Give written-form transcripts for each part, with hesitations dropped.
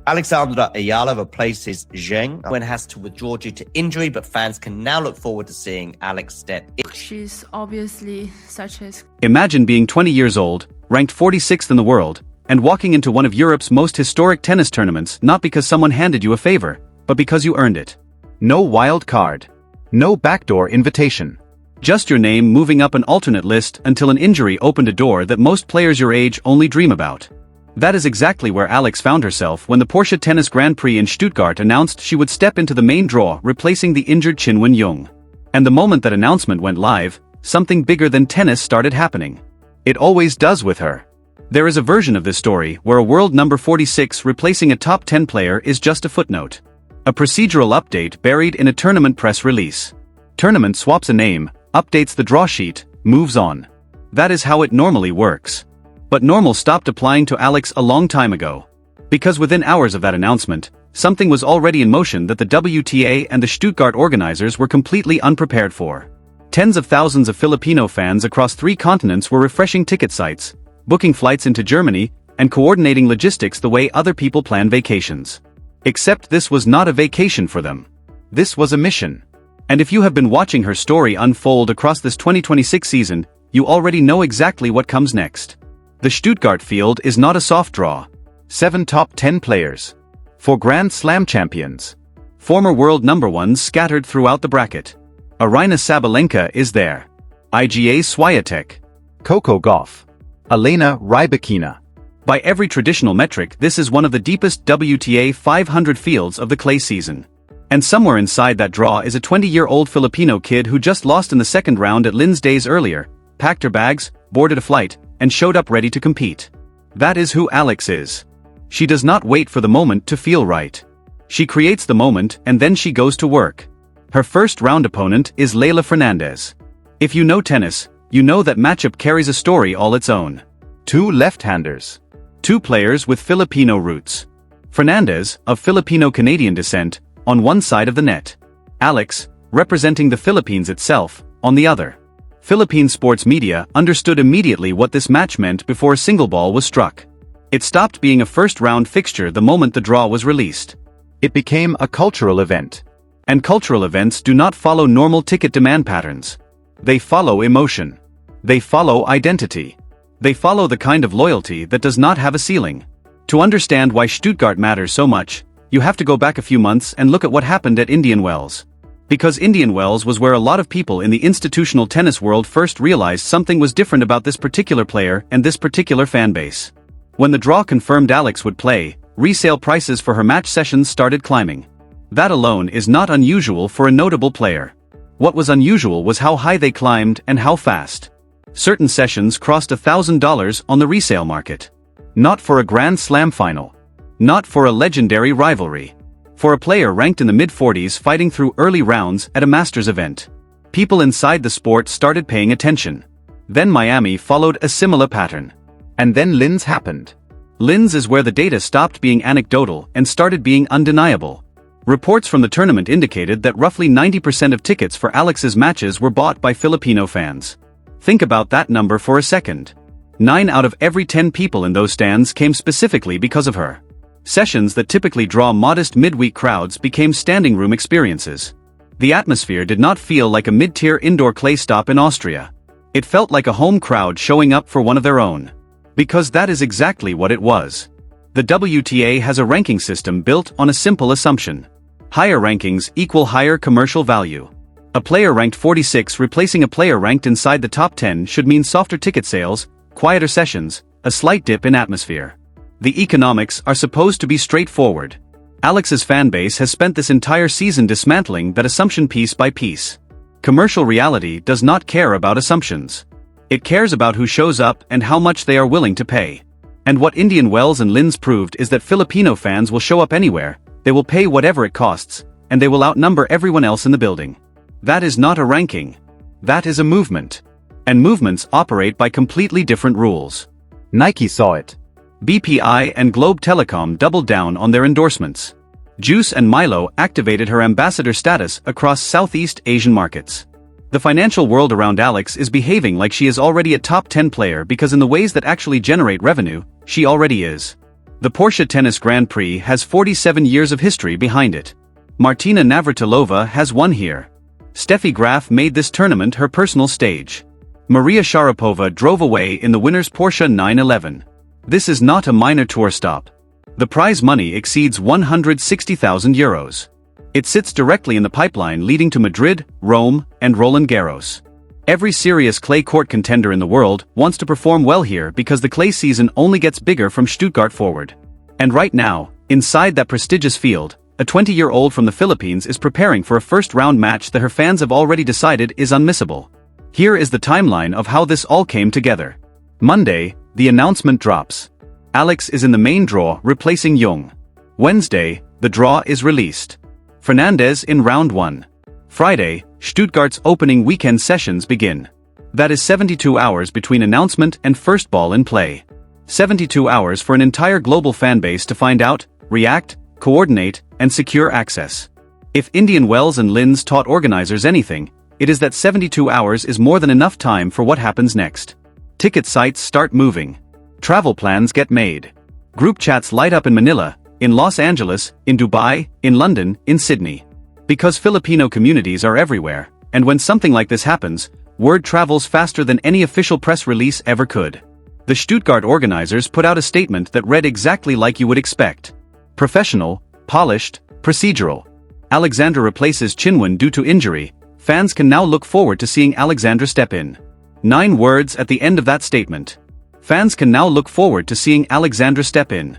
Alexandra Eala replaces Zheng when has to withdraw due to injury, but fans can now look forward to seeing Alex step in. She's obviously such a... Imagine being 20 years old, ranked 46th in the world, and walking into one of Europe's most historic tennis tournaments not because someone handed you a favor, but because you earned it. No wild card. No backdoor invitation. Just your name moving up an alternate list until an injury opened a door that most players your age only dream about. That is exactly where Alex found herself when the Porsche Tennis Grand Prix in Stuttgart announced she would step into the main draw, replacing the injured Qinwen Jung. And the moment that announcement went live, something bigger than tennis started happening. It always does with her. There is a version of this story where a world number 46 replacing a top 10 player is just a footnote. A procedural update buried in a tournament press release. Tournament swaps a name, updates the draw sheet, moves on. That is how it normally works. But normal stopped applying to Alex a long time ago. Because within hours of that announcement, something was already in motion that the WTA and the Stuttgart organizers were completely unprepared for. Tens of thousands of Filipino fans across 3 continents were refreshing ticket sites, booking flights into Germany, and coordinating logistics the way other people plan vacations. Except this was not a vacation for them. This was a mission. And if you have been watching her story unfold across this 2026 season, you already know exactly what comes next. The Stuttgart field is not a soft draw. 7 top 10 players. 4 Grand Slam champions. Former world number 1s scattered throughout the bracket. Aryna Sabalenka is there. Iga Swiatek. Coco Gauff. Elena Rybakina. By every traditional metric, this is one of the deepest WTA 500 fields of the clay season. And somewhere inside that draw is a 20-year-old Filipino kid who just lost in the second round at Linz days earlier, packed her bags, boarded a flight, and showed up ready to compete. That is who Alex is. She does not wait for the moment to feel right. She creates the moment and then she goes to work. Her first round opponent is Leylah Fernandez. If you know tennis, you know that matchup carries a story all its own. 2 left-handers. 2 players with Filipino roots. Fernandez, of Filipino-Canadian descent, on one side of the net. Alex, representing the Philippines itself, on the other. Philippine sports media understood immediately what this match meant before a single ball was struck. It stopped being a first-round fixture the moment the draw was released. It became a cultural event. And cultural events do not follow normal ticket demand patterns. They follow emotion. They follow identity. They follow the kind of loyalty that does not have a ceiling. To understand why Stuttgart matters so much, you have to go back a few months and look at what happened at Indian Wells. Because Indian Wells was where a lot of people in the institutional tennis world first realized something was different about this particular player and this particular fan base. When the draw confirmed Alex would play, resale prices for her match sessions started climbing. That alone is not unusual for a notable player. What was unusual was how high they climbed and how fast. Certain sessions crossed $1,000 on the resale market. Not for a Grand Slam final. Not for a legendary rivalry. For a player ranked in the mid-40s fighting through early rounds at a Masters event. People inside the sport started paying attention. Then Miami followed a similar pattern. And then Linz happened. Linz is where the data stopped being anecdotal and started being undeniable. Reports from the tournament indicated that roughly 90% of tickets for Alex's matches were bought by Filipino fans. Think about that number for a second. 9 out of every 10 people in those stands came specifically because of her. Sessions that typically draw modest midweek crowds became standing room experiences. The atmosphere did not feel like a mid-tier indoor clay stop in Austria. It felt like a home crowd showing up for one of their own. Because that is exactly what it was. The WTA has a ranking system built on a simple assumption. Higher rankings equal higher commercial value. A player ranked 46 replacing a player ranked inside the top 10 should mean softer ticket sales, quieter sessions, a slight dip in atmosphere. The economics are supposed to be straightforward. Alex's fanbase has spent this entire season dismantling that assumption piece by piece. Commercial reality does not care about assumptions. It cares about who shows up and how much they are willing to pay. And what Indian Wells and Linz proved is that Filipino fans will show up anywhere, they will pay whatever it costs, and they will outnumber everyone else in the building. That is not a ranking. That is a movement. And movements operate by completely different rules. Nike saw it. BPI and Globe Telecom doubled down on their endorsements. Juice and Milo activated her ambassador status across Southeast Asian markets. The financial world around Alex is behaving like she is already a top 10 player because in the ways that actually generate revenue, she already is. The Porsche Tennis Grand Prix has 47 years of history behind it. Martina Navratilova has won here. Steffi Graf made this tournament her personal stage. Maria Sharapova drove away in the winner's Porsche 911. This is not a minor tour stop. The prize money exceeds €160,000. It sits directly in the pipeline leading to Madrid, Rome, and Roland Garros. Every serious clay court contender in the world wants to perform well here because the clay season only gets bigger from Stuttgart forward. And right now, inside that prestigious field, a 20-year-old from the Philippines is preparing for a first-round match that her fans have already decided is unmissable. Here is the timeline of how this all came together. Monday, the announcement drops. Alex is in the main draw replacing Jung. Wednesday, the draw is released. Fernandez in round 1. Friday, Stuttgart's opening weekend sessions begin. That is 72 hours between announcement and first ball in play. 72 hours for an entire global fanbase to find out, react, coordinate, and secure access. If Indian Wells and Linz taught organizers anything, it is that 72 hours is more than enough time for what happens next. Ticket sites start moving. Travel plans get made. Group chats light up in Manila, in Los Angeles, in Dubai, in London, in Sydney. Because Filipino communities are everywhere, and when something like this happens, word travels faster than any official press release ever could. The Stuttgart organizers put out a statement that read exactly like you would expect. Professional, polished, procedural. Alexandra replaces Chinwon due to injury. Fans can now look forward to seeing Alexandra step in. 9 words at the end of that statement. Fans can now look forward to seeing Alexandra step in.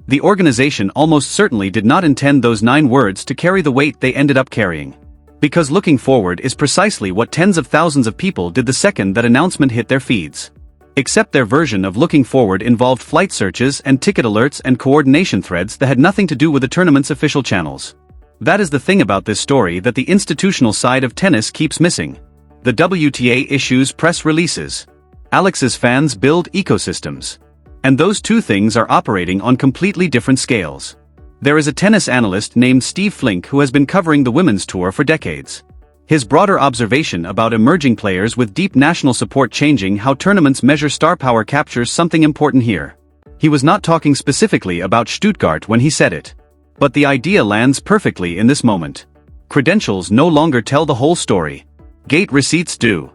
The organization almost certainly did not intend those 9 words to carry the weight they ended up carrying. Because looking forward is precisely what tens of thousands of people did the second that announcement hit their feeds. Except their version of looking forward involved flight searches and ticket alerts and coordination threads that had nothing to do with the tournament's official channels. That is the thing about this story that the institutional side of tennis keeps missing. The WTA issues press releases. Alex's fans build ecosystems. And those two things are operating on completely different scales. There is a tennis analyst named Steve Flink who has been covering the women's tour for decades. His broader observation about emerging players with deep national support changing how tournaments measure star power captures something important here. He was not talking specifically about Stuttgart when he said it. But the idea lands perfectly in this moment. Credentials no longer tell the whole story. Gate receipts do.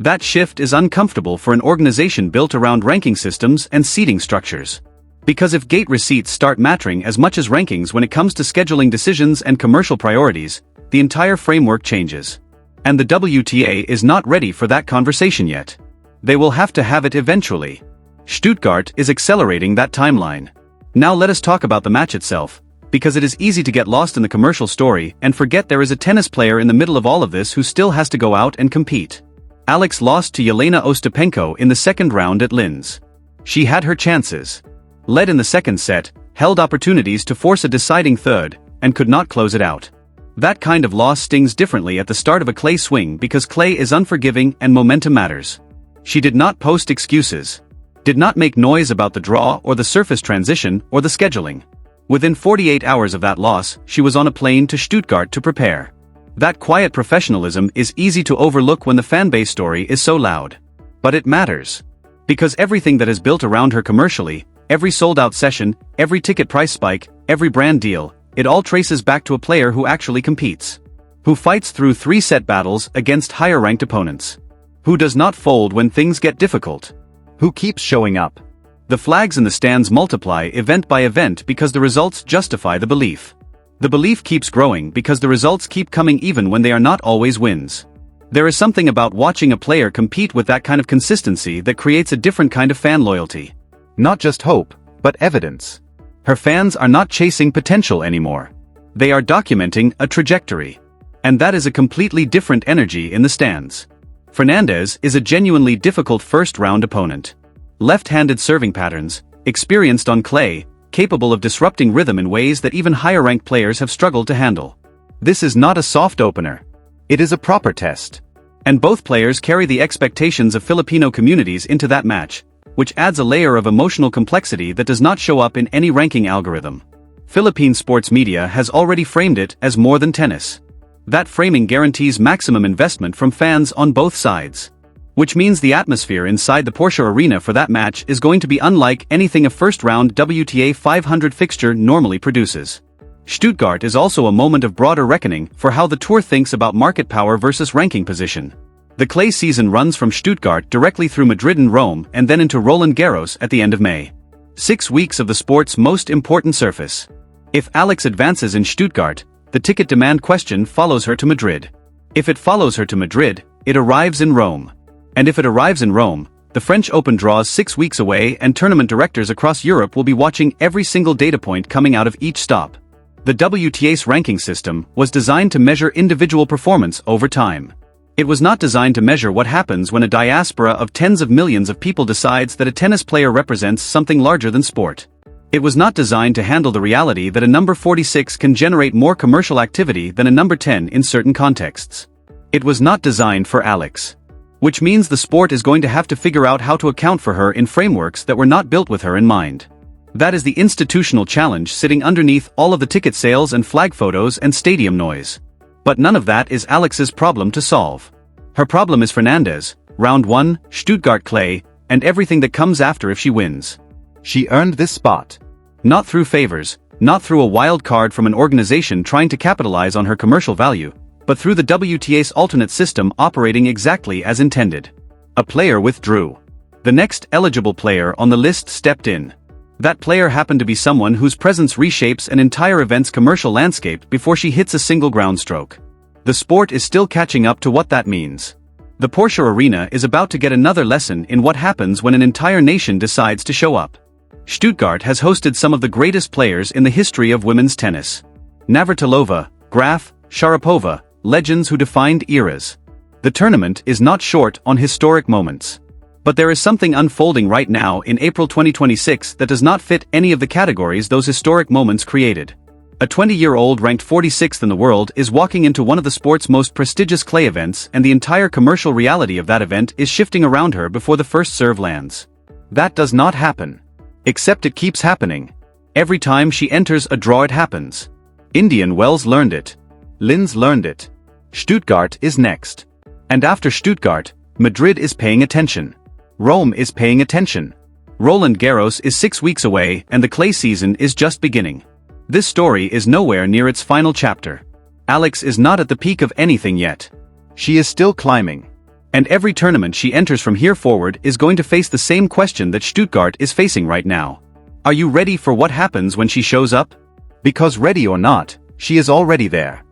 That shift is uncomfortable for an organization built around ranking systems and seeding structures. Because if gate receipts start mattering as much as rankings when it comes to scheduling decisions and commercial priorities, the entire framework changes. And the WTA is not ready for that conversation yet. They will have to have it eventually. Stuttgart is accelerating that timeline. Now let us talk about the match itself, because it is easy to get lost in the commercial story and forget there is a tennis player in the middle of all of this who still has to go out and compete. Alex lost to Yelena Ostapenko in the second round at Linz. She had her chances. Led in the second set, held opportunities to force a deciding third, and could not close it out. That kind of loss stings differently at the start of a clay swing because clay is unforgiving and momentum matters. She did not post excuses. Did not make noise about the draw or the surface transition or the scheduling. Within 48 hours of that loss, she was on a plane to Stuttgart to prepare. That quiet professionalism is easy to overlook when the fanbase story is so loud. But it matters. Because everything that is built around her commercially, every sold-out session, every ticket price spike, every brand deal, it all traces back to a player who actually competes. Who fights through 3-set battles against higher-ranked opponents. Who does not fold when things get difficult. Who keeps showing up. The flags in the stands multiply event by event because the results justify the belief. The belief keeps growing because the results keep coming even when they are not always wins. There is something about watching a player compete with that kind of consistency that creates a different kind of fan loyalty. Not just hope, but evidence. Her fans are not chasing potential anymore. They are documenting a trajectory. And that is a completely different energy in the stands. Fernandez is a genuinely difficult first-round opponent. Left-handed serving patterns, experienced on clay, capable of disrupting rhythm in ways that even higher-ranked players have struggled to handle. This is not a soft opener. It is a proper test. And both players carry the expectations of Filipino communities into that match, which adds a layer of emotional complexity that does not show up in any ranking algorithm. Philippine sports media has already framed it as more than tennis. That framing guarantees maximum investment from fans on both sides. Which means the atmosphere inside the Porsche arena for that match is going to be unlike anything a first-round WTA 500 fixture normally produces. Stuttgart is also a moment of broader reckoning for how the tour thinks about market power versus ranking position. The clay season runs from Stuttgart directly through Madrid and Rome and then into Roland Garros at the end of May. 6 weeks of the sport's most important surface. If Alex advances in Stuttgart, the ticket demand question follows her to Madrid. If it follows her to Madrid, it arrives in Rome. And if it arrives in Rome, the French Open draws 6 weeks away and tournament directors across Europe will be watching every single data point coming out of each stop. The WTA's ranking system was designed to measure individual performance over time. It was not designed to measure what happens when a diaspora of tens of millions of people decides that a tennis player represents something larger than sport. It was not designed to handle the reality that a number 46 can generate more commercial activity than a number 10 in certain contexts. It was not designed for Alex. Which means the sport is going to have to figure out how to account for her in frameworks that were not built with her in mind. That is the institutional challenge sitting underneath all of the ticket sales and flag photos and stadium noise. But none of that is Alex's problem to solve. Her problem is Fernandez, round 1, Stuttgart clay, and everything that comes after if she wins. She earned this spot. Not through favors, not through a wild card from an organization trying to capitalize on her commercial value, but through the WTA's alternate system operating exactly as intended. A player withdrew. The next eligible player on the list stepped in. That player happened to be someone whose presence reshapes an entire event's commercial landscape before she hits a single ground stroke. The sport is still catching up to what that means. The Porsche arena is about to get another lesson in what happens when an entire nation decides to show up. Stuttgart has hosted some of the greatest players in the history of women's tennis. Navratilova, Graf, Sharapova, legends who defined eras. The tournament is not short on historic moments. But there is something unfolding right now in April 2026 that does not fit any of the categories those historic moments created. A 20-year-old ranked 46th in the world is walking into one of the sport's most prestigious clay events and the entire commercial reality of that event is shifting around her before the first serve lands. That does not happen. Except it keeps happening. Every time she enters a draw it happens. Indian Wells learned it. Linz learned it. Stuttgart is next. And after Stuttgart, Madrid is paying attention. Rome is paying attention. Roland Garros is 6 weeks away and the clay season is just beginning. This story is nowhere near its final chapter. Alex is not at the peak of anything yet. She is still climbing. And every tournament she enters from here forward is going to face the same question that Stuttgart is facing right now. Are you ready for what happens when she shows up? Because ready or not, she is already there.